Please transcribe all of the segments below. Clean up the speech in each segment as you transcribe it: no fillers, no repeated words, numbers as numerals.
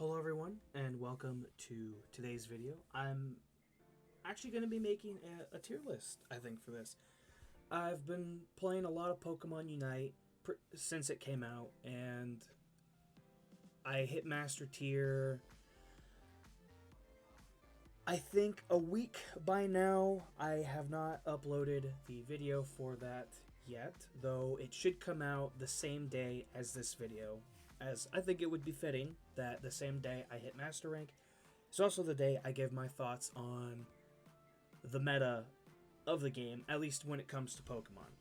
Hello everyone and welcome to today's video. I'm actually going to be making a tier list, I think, for this. I've been playing a lot of Pokemon Unite since it came out, and I hit Master Tier, I think, a week by now. I have not uploaded the video for that yet, though it should come out the same day as this video, as I think it would be fitting that the same day I hit Master Rank is also the day I give my thoughts on the meta of the game, at least when it comes to Pokemon.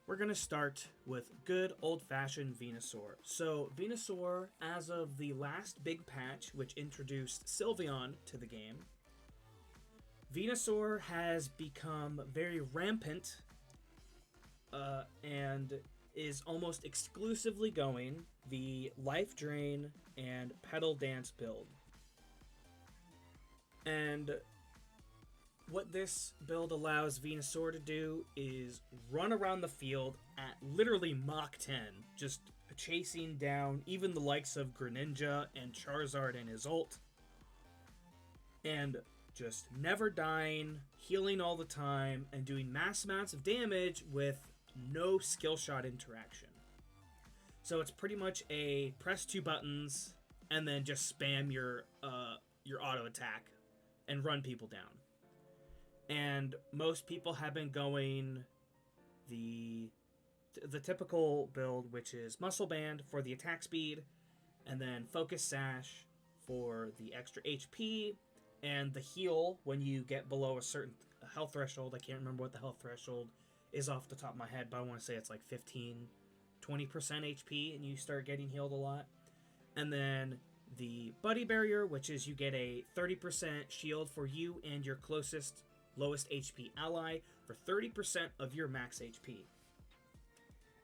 We're going to start with good old-fashioned Venusaur. So Venusaur, as of the last big patch, which introduced Sylveon to the game, Venusaur has become very rampant and is almost exclusively going the Life Drain and Petal Dance build. And what this build allows Venusaur to do is run around the field at literally Mach 10, just chasing down even the likes of Greninja and Charizard in his ult, and just never dying, healing all the time, and doing mass amounts of damage with no skill shot interaction. So it's pretty much a press two buttons and then just spam your auto attack and run people down. And most people have been going the typical build, which is Muscle Band for the attack speed, and then Focus Sash for the extra HP, and the heal when you get below a certain health threshold. I can't remember what the health threshold is off the top of my head, but I want to say it's like 15-20% HP, and you start getting healed a lot. And then the Buddy Barrier, which is you get a 30% shield for you and your closest lowest HP ally for 30% of your max HP.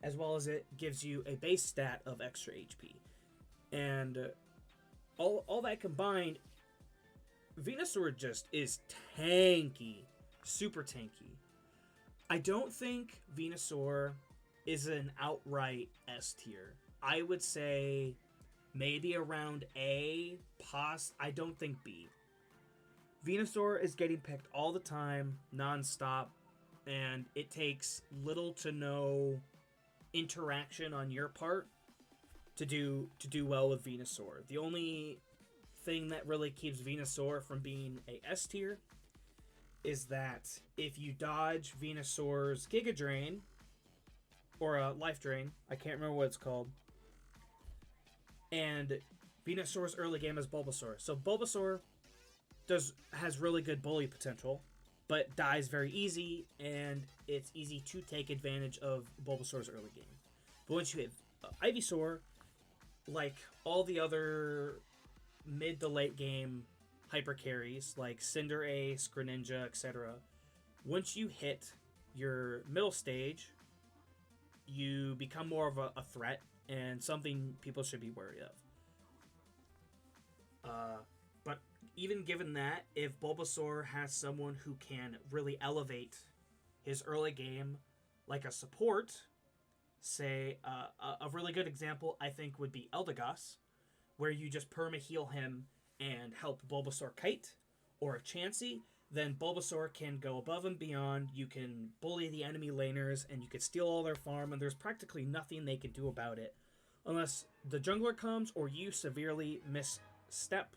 As well as it gives you a base stat of extra HP. And all that combined, Venusaur just is tanky. Super tanky. I don't think Venusaur is an outright S tier. I would say maybe around A, I don't think B. Venusaur is getting picked all the time, non-stop, and it takes little to no interaction on your part to do well with Venusaur. The only thing that really keeps Venusaur from being a S tier is that if you dodge Venusaur's Giga Drain, or a Life Drain, I can't remember what it's called, and Venusaur's early game is Bulbasaur. So Bulbasaur has really good bully potential, but dies very easy, and it's easy to take advantage of Bulbasaur's early game. But once you hit Ivysaur, like all the other mid to late game hyper carries like Cinderace, Greninja, etc., once you hit your middle stage, you become more of a threat and something people should be wary of. But even given that, if Bulbasaur has someone who can really elevate his early game, like a support, say, a really good example I think would be Eldegoss, where you just perma-heal him and help Bulbasaur kite, or a Chansey, then Bulbasaur can go above and beyond. You can bully the enemy laners, and you can steal all their farm, and there's practically nothing they can do about it, unless the jungler comes or you severely misstep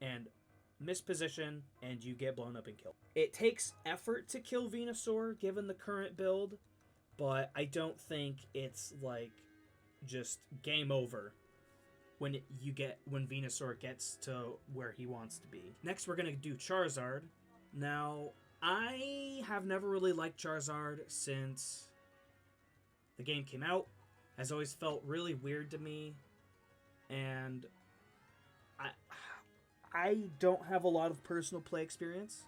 and misposition, and you get blown up and killed. It takes effort to kill Venusaur, given the current build, but I don't think it's, like, just game over when Venusaur gets to where he wants to be. Next, we're going to do Charizard. Now, I have never really liked Charizard since the game came out. Has always felt really weird to me, and I don't have a lot of personal play experience,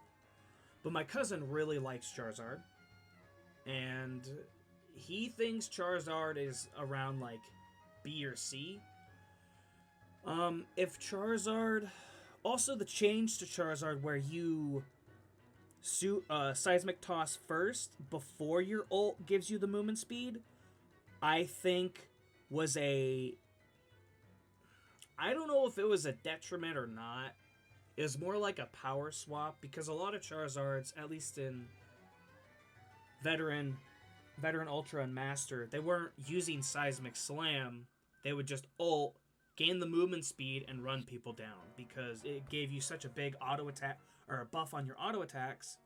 but my cousin really likes Charizard, and he thinks Charizard is around like B or C. If Charizard, also the change to Charizard where you Seismic Toss first before your ult gives you the movement speed, I think was a I don't know if it was a detriment or not. It was more like a power swap, because a lot of Charizards, at least in Veteran Ultra and Master, they weren't using Seismic Slam. They would just ult, gain the movement speed, and run people down, because it gave you such a big auto attack, or a buff on your auto attacks,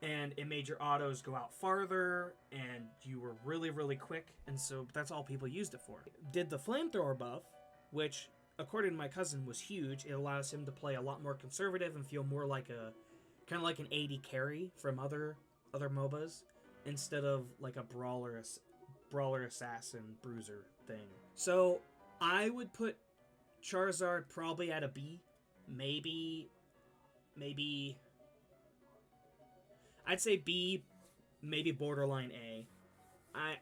and it made your autos go out farther, and you were really, really quick, and so that's all people used it for. Did the Flamethrower buff, which, according to my cousin, was huge. It allows him to play a lot more conservative and feel more like a, kind of like an AD carry from other MOBAs, instead of like a brawler assassin bruiser thing. So I would put Charizard probably at a B, maybe I'd say B, maybe borderline A.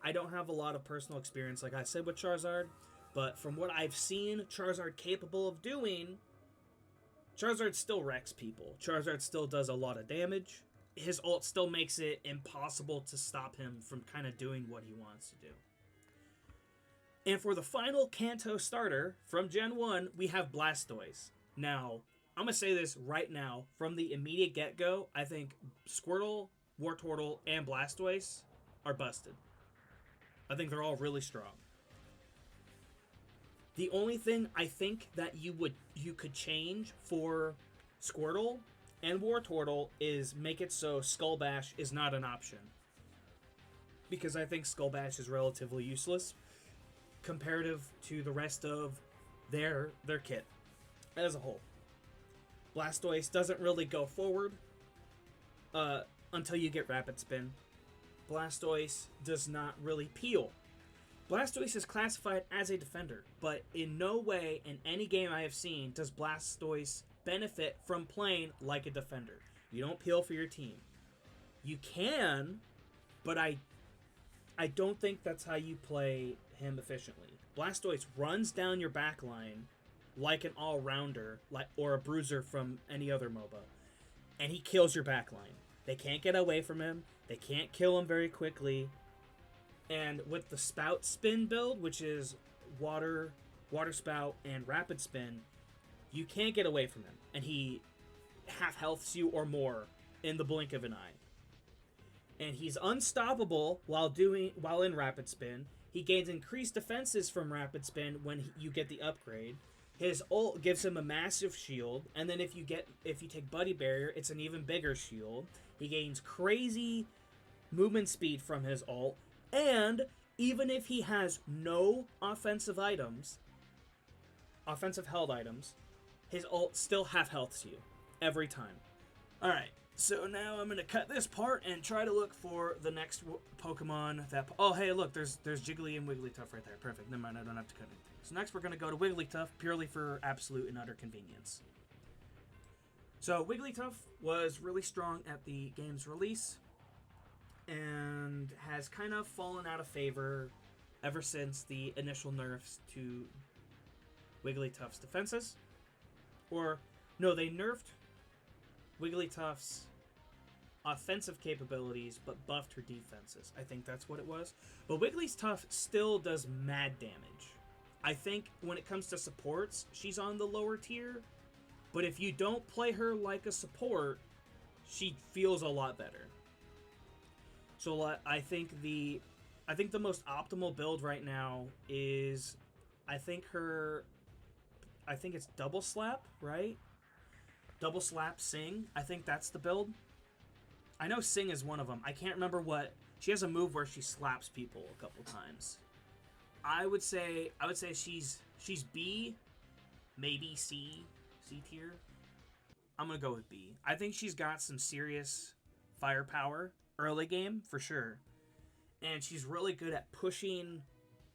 I don't have a lot of personal experience, like I said, with Charizard, but from what I've seen Charizard capable of doing, Charizard still wrecks people. Charizard still does a lot of damage. His ult still makes it impossible to stop him from kind of doing what he wants to do. And for the final Kanto starter from Gen 1, we have Blastoise. Now, I'm going to say this right now. From the immediate get-go, I think Squirtle, Wartortle, and Blastoise are busted. I think they're all really strong. The only thing I think that you could change for Squirtle and Wartortle is make it so Skull Bash is not an option. Because I think Skull Bash is relatively useless comparative to the rest of their kit as a whole. Blastoise doesn't really go forward until you get Rapid Spin. Blastoise does not really peel. Blastoise is classified as a defender, but in no way in any game I have seen does Blastoise benefit from playing like a defender. You don't peel for your team. You can, but I don't think that's how you play him efficiently. Blastoise runs down your backline like an all-rounder, or a bruiser from any other MOBA, and he kills your backline. They can't get away from him. They can't kill him very quickly. And with the Spout Spin build, which is Water Spout, and Rapid Spin, you can't get away from him. And he half-healths you or more in the blink of an eye. And he's unstoppable while in Rapid Spin. He gains increased defenses from Rapid Spin when you get the upgrade. His ult gives him a massive shield, and then if you take Buddy Barrier, it's an even bigger shield. He gains crazy movement speed from his ult, and even if he has no offensive held items, his ult still half-healths you every time. Alright, so now I'm going to cut this part and try to look for the next Pokemon that... Oh, hey, look, there's Jiggly and Wigglytuff right there. Perfect. Never mind, I don't have to cut anything. So next we're going to go to Wigglytuff, purely for absolute and utter convenience. So Wigglytuff was really strong at the game's release, and has kind of fallen out of favor ever since the initial nerfs to Wigglytuff's defenses. Or, no, they nerfed Wigglytuff's offensive capabilities, but buffed her defenses. I think that's what it was. But Wigglytuff still does mad damage. I think when it comes to supports, she's on the lower tier. But if you don't play her like a support, she feels a lot better. So I think the most optimal build right now is, I think it's Double Slap, right? Double Slap Sing. I think that's the build. I know Sing is one of them. I can't remember what. She has a move where she slaps people a couple times. I would say she's B, maybe C tier. I'm gonna go with B. I think she's got some serious firepower early game for sure, and she's really good at pushing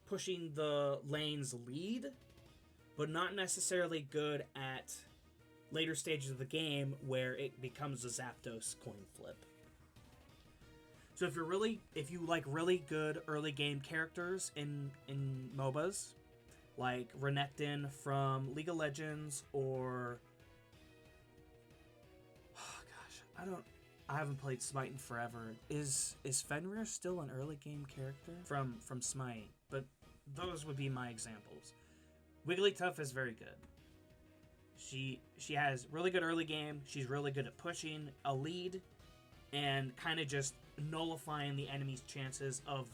the lane's lead, but not necessarily good at later stages of the game where it becomes a Zapdos coin flip. So if you like really good early game characters in MOBAs, like Renekton from League of Legends, or I haven't played Smite in forever. Is Fenrir still an early game character from Smite? But those would be my examples. Wigglytuff is very good. She has really good early game. She's really good at pushing a lead and kind of just nullifying the enemy's chances of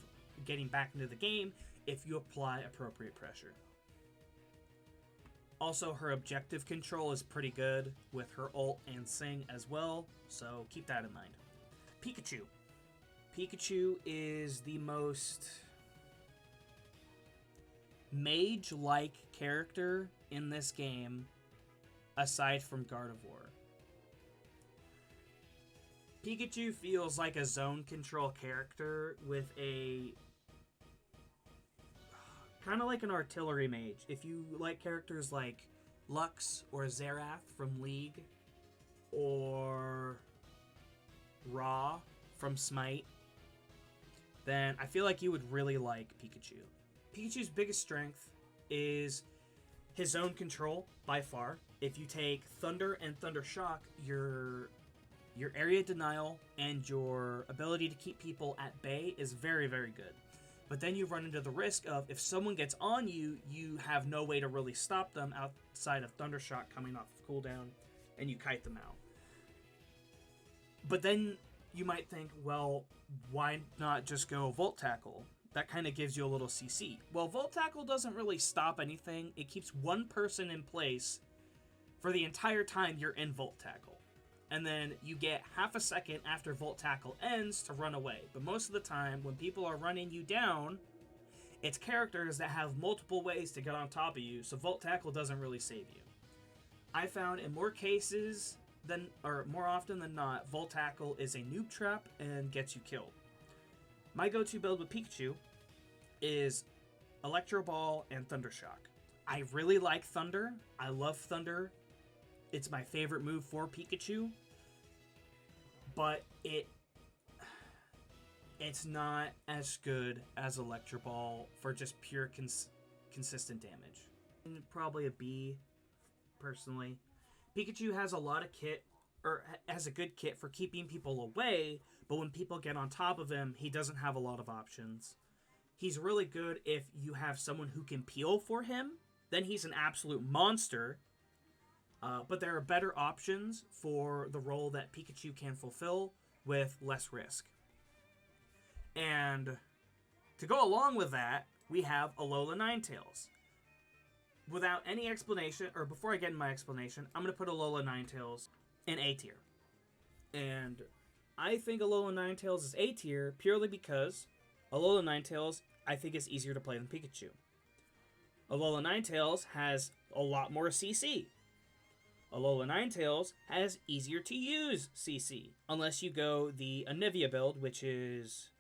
getting back into the game if you apply appropriate pressure. Also, her objective control is pretty good with her ult and Sing as well, so keep that in mind. Pikachu. Pikachu is the most mage-like character in this game, aside from Gardevoir. Pikachu feels like a zone control character with a... kind of like an artillery mage. If you like characters like Lux or Xerath from League, or Ra from Smite, then I feel like you would really like Pikachu. Pikachu's biggest strength is his zone control, by far. If you take Thunder and Thunder Shock, your area denial and your ability to keep people at bay is very, very good. But then you run into the risk of, if someone gets on you, you have no way to really stop them outside of Thunder Shock coming off of cooldown, and you kite them out. But then you might think, well, why not just go Volt Tackle? That kind of gives you a little CC. Well, Volt Tackle doesn't really stop anything. It keeps one person in place for the entire time you're in Volt Tackle. And then you get half a second after Volt Tackle ends to run away. But most of the time, when people are running you down, it's characters that have multiple ways to get on top of you, so Volt Tackle doesn't really save you. I found in more cases than, or more often than not, Volt Tackle is a noob trap and gets you killed. My go-to build with Pikachu is Electro Ball and Thunder Shock. I really like Thunder. I love Thunder. It's my favorite move for Pikachu, but it's not as good as Electro Ball for just pure consistent damage. And probably a B, personally. Pikachu has a lot of kit, or has a good kit for keeping people away, but when people get on top of him, he doesn't have a lot of options. He's really good if you have someone who can peel for him, then he's an absolute monster. But there are better options for the role that Pikachu can fulfill with less risk. And to go along with that, we have Alola Ninetales. Without any explanation, or before I get in my explanation, I'm going to put Alola Ninetales in A tier. And I think Alola Ninetales is A tier purely because Alola Ninetales, I think, is easier to play than Pikachu. Alola Ninetales has a lot more CC. Alola Ninetales has easier to use CC, unless you go the Anivia build, which is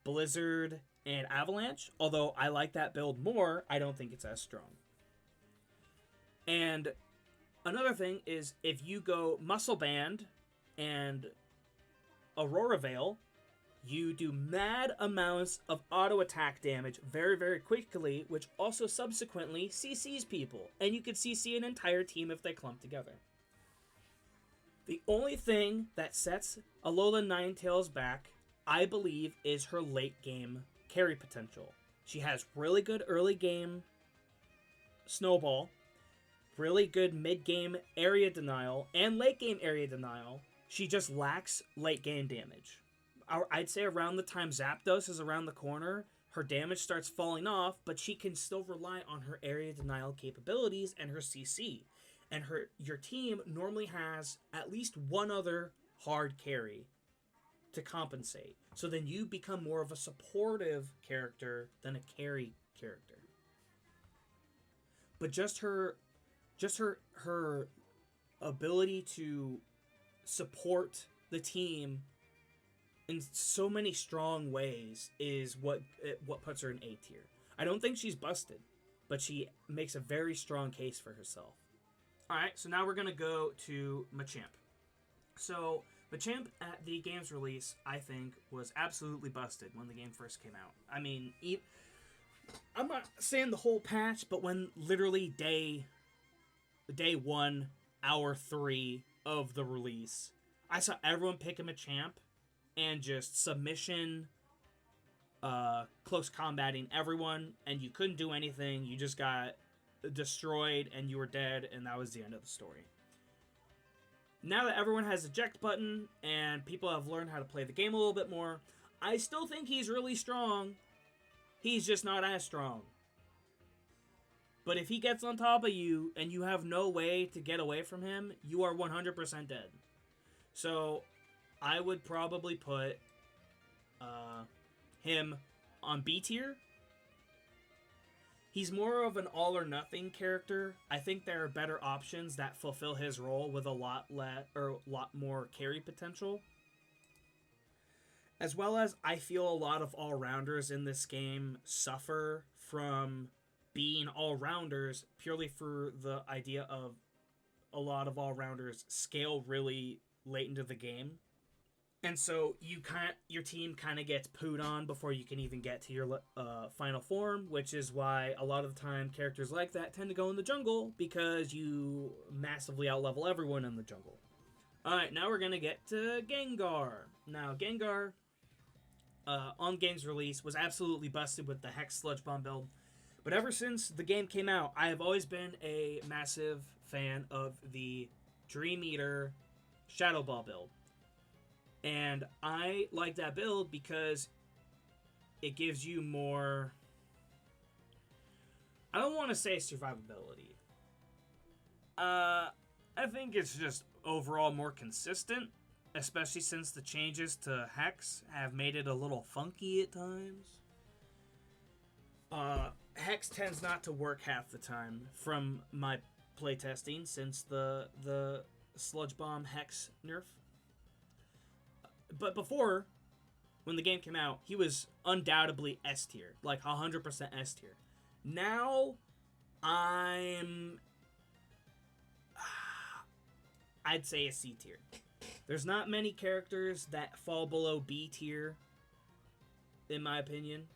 Blizzard and Avalanche. Although I like that build more, I don't think it's as strong. And another thing is, if you go Muscle Band and Aurora Veil, you do mad amounts of auto attack damage very, very quickly, which also subsequently CCs people. And you could CC an entire team if they clump together. The only thing that sets Alola Ninetales back, I believe, is her late game carry potential. She has really good early game Snowball, really good mid game area denial, and late game area denial. She just lacks late game damage. I'd say around the time Zapdos is around the corner, her damage starts falling off, but she can still rely on her area denial capabilities and her CC. And your team normally has at least one other hard carry to compensate. So then you become more of a supportive character than a carry character. But just her ability to support the team in so many strong ways is what puts her in A tier. I don't think she's busted, but she makes a very strong case for herself. Alright, so now we're going to go to Machamp. So, Machamp at the game's release, I think, was absolutely busted when the game first came out. I mean, I'm not saying the whole patch, but when literally day 1, hour 3 of the release, I saw everyone pick a Machamp and just submission close combating everyone, and you couldn't do anything. You just got destroyed, and you were dead, and that was the end of the story. Now that everyone has a eject button, and people have learned how to play the game a little bit more, I still think he's really strong. He's just not as strong. But if he gets on top of you, and you have no way to get away from him, you are 100% dead. So, I would probably put him on B tier. He's more of an all or nothing character. I think there are better options that fulfill his role with a lot more carry potential. As well as I feel a lot of all-rounders in this game suffer from being all-rounders purely for the idea of a lot of all-rounders scale really late into the game. And so your team kind of gets pooed on before you can even get to your final form, which is why a lot of the time characters like that tend to go in the jungle because you massively outlevel everyone in the jungle. Alright, now we're going to get to Gengar. Now, Gengar, on game's release, was absolutely busted with the Hex Sludge Bomb build. But ever since the game came out, I have always been a massive fan of the Dream Eater Shadow Ball build. And I like that build because it gives you more... I don't want to say survivability. I think it's just overall more consistent, especially since the changes to Hex have made it a little funky at times. Hex tends not to work half the time from my playtesting since the Sludge Bomb Hex nerf. But before, when the game came out, he was undoubtedly S tier, like 100% S tier. Now, I'd say a C tier. There's not many characters that fall below B tier, in my opinion.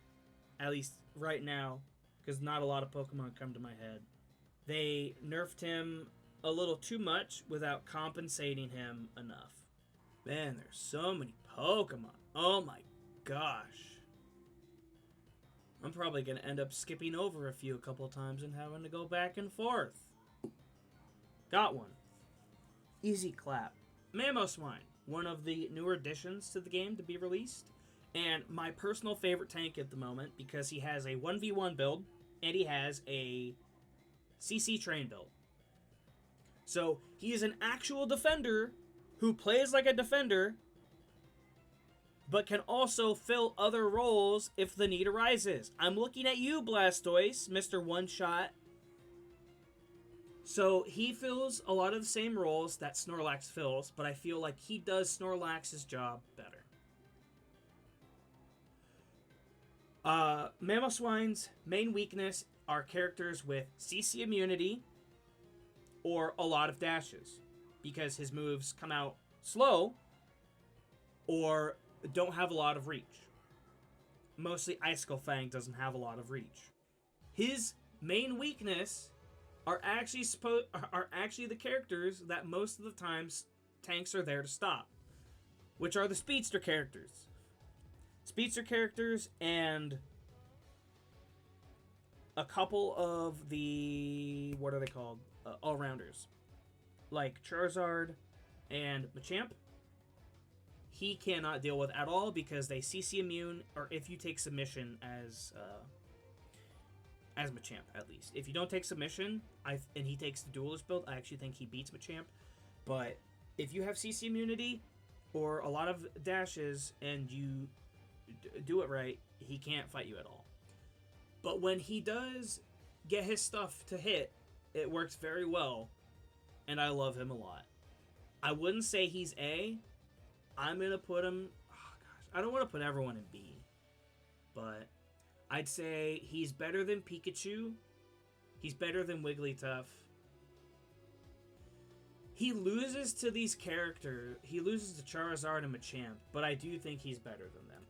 At least right now, because not a lot of Pokemon come to my head. They nerfed him a little too much without compensating him enough. Man, there's so many Pokemon. Oh my gosh. I'm probably going to end up skipping over a couple of times and having to go back and forth. Got one. Easy clap. Mamoswine, one of the newer additions to the game to be released. And my personal favorite tank at the moment because he has a 1v1 build and he has a CC train build. So he is an actual defender who plays like a defender, but can also fill other roles if the need arises. I'm looking at you, Blastoise, Mr. One-Shot. So he fills a lot of the same roles that Snorlax fills, but I feel like he does Snorlax's job better. Mamoswine's main weakness are characters with CC immunity or a lot of dashes, because his moves come out slow or don't have a lot of reach. Mostly Icicle Fang doesn't have a lot of reach. His main weakness are actually the characters that most of the times tanks are there to stop, which are the speedster characters. Speedster characters and a couple of the, what are they called? All-rounders. Like Charizard and Machamp. He cannot deal with at all because they CC immune, or if you take submission as Machamp, at least. If you don't take submission, and he takes the duelist build, I actually think he beats Machamp. But if you have CC immunity or a lot of dashes and you do it right, he can't fight you at all. But when he does get his stuff to hit, it works very well, and I love him a lot. I wouldn't say he's A. I'm going to put him... Oh, gosh. I don't want to put everyone in B. But I'd say he's better than Pikachu. He's better than Wigglytuff. He loses to these characters. He loses to Charizard and Machamp, but I do think he's better than them.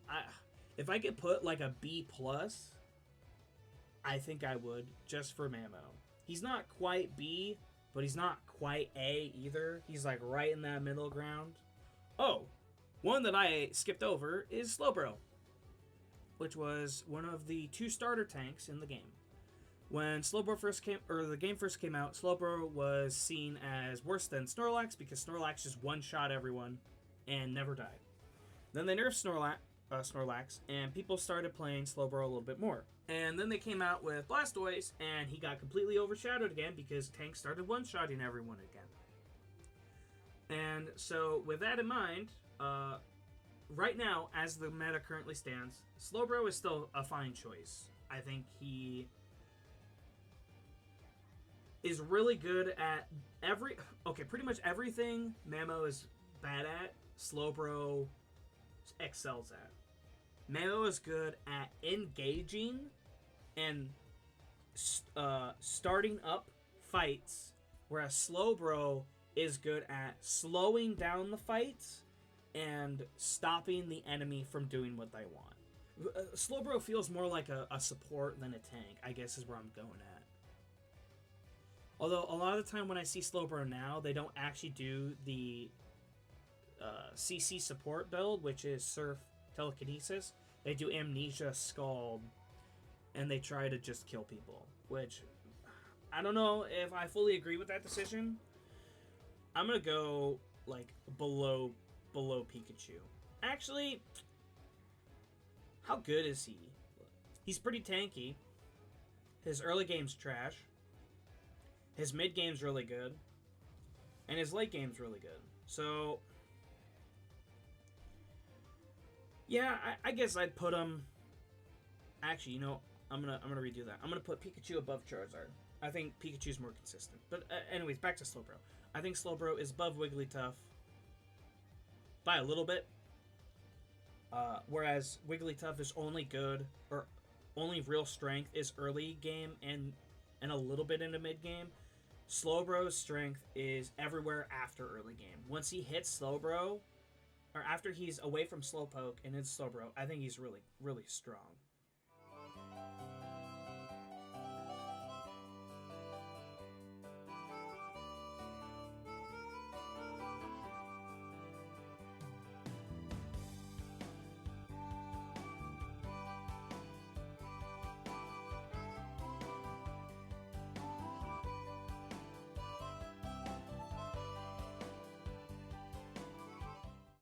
If I could put like a B+, I think I would, just for Mamo. He's not quite B, but he's not quite A either. He's like right in that middle ground. Oh, one that I skipped over is Slowbro. which was one of the 2 starter tanks in the game. When the game first came out, Slowbro was seen as worse than Snorlax because Snorlax just one-shot everyone and never died. Then they nerfed Snorlax, and people started playing Slowbro a little bit more. And then they came out with Blastoise, and he got completely overshadowed again because tanks started one-shotting everyone again. And so, with that in mind, right now, as the meta currently stands, Slowbro is still a fine choice. I think he is really good at pretty much everything Mamo is bad at, Slowbro excels at. Mamo is good at engaging and starting up fights, whereas Slowbro is good at slowing down the fights and stopping the enemy from doing what they want. Slowbro feels more like a support than a tank, I guess is where I'm going at. Although, a lot of the time when I see Slowbro now, they don't actually do the CC support build, which is Surf Telekinesis. They do Amnesia Scald, and they try to just kill people, which I don't know if I fully agree with that decision. I'm going to go, like, below Pikachu. Actually, how good is he? He's pretty tanky. His early game's trash. His mid game's really good. And his late game's really good. So, yeah, I guess I'd put him... Actually, you know, I'm gonna redo that. I'm gonna put Pikachu above Charizard. I think Pikachu's more consistent. But anyways, back to Slowbro. I think Slowbro is above Wigglytuff by a little bit. Whereas Wigglytuff is only good, or only real strength is early game and a little bit into mid game. Slowbro's strength is everywhere after early game. Once he hits Slowbro, or after he's away from Slowpoke and it's Slowbro, I think he's really, really strong.